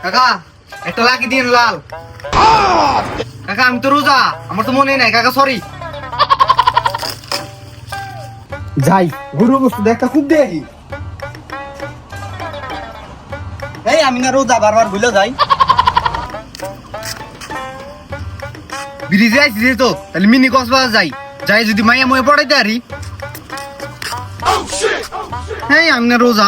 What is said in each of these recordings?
কাকা একটা লাকি দিন লাল। কাকা আমি তো রোজা, আমার তো মনে নাই কাকা, সরি। যাই গরু বস্তু দেখা খুব দেখি। এই আমি না রোজা, বারবার ভুলে যাই। ব্রিজে আইছি তো, তাহলে মিনি কক্সবাজার যাই। যাই যদি মাইয়া ময়ে পড়াইতে পারি। হ্যাঁ আমি না রোজা।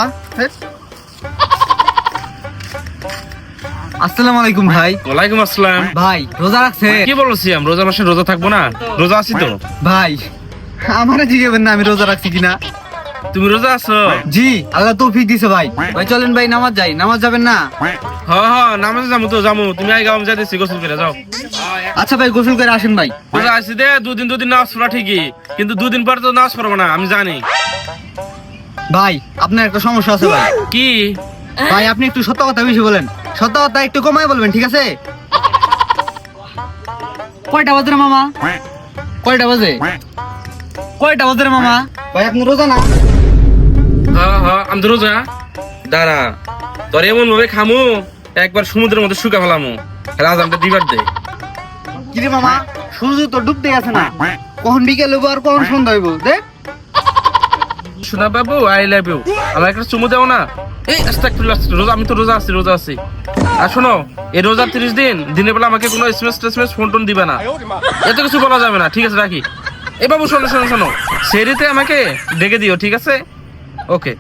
আসসালামু আলাইকুম ভাই। ওয়ালাইকুম আসসালাম। ভাই রোজা রাখছে? কি বলছি আমি রোজা মাসে রোজা থাকবো না? রোজা আছি তো। ভাই আমারে জিজ্ঞেবেন না আমি রোজা রাখছি কিনা। তুমি রোজা আছো? জি আল্লাহ তৌফিক দিছে ভাই। ভাই চলেন ভাই নামাজ যাই। নামাজ যাবেন না? হ্যাঁ নামাজে যাবো তো যাবো। তুমি আগে আমি যাইতেছি গোসল করে যাও। আচ্ছা ভাই গোসল করে আসেন ভাই। রোজা আছি দে, দুদিন নামাজ পড়া ঠিকই, কিন্তু দুদিন পর তো নামাজ পড়বো না আমি জানি। ভাই আপনার একটা সমস্যা আছে ভাই। কি? ভাই আপনি একটু সত্য কথা বেশি বলেন, সত্য কথা একটু কমায় বলবেন, ঠিক আছে? কয়টা বাজে রে মামা? কয়টা বাজে? কয়টা বাজে রে মামা? ভাই আপনি রোজা না? হ্যাঁ আমি তো রোজা। দাঁড়া, তোর এমন ভাবে খামু একবার সমুদ্রের মধ্যে শুকা ফেলামু, রাজামটা দিবার দে। কিরে মামা সূর্য তো ডুবতে গেছে না, কখন বিকেল হইব আর কখন সন্ধ্যা হইব দেখ। শোনা বাবু আই লাভ ইউ, আমার একটা চুমু দাও না। এই আস্তাগফিরুল্লাহ, রোজা আমি তো রোজা আছি। আর শোনো, এই রোজা 30 দিন দিনের বেলা আমাকে কোনো এসএমএস ফোন টোন দিবে না, এত কিছু বলা যাবে না, ঠিক আছে? রাখি। এই বাবু শোনো, সেরিতে আমাকে ডেকে দিও, ঠিক আছে? ওকে।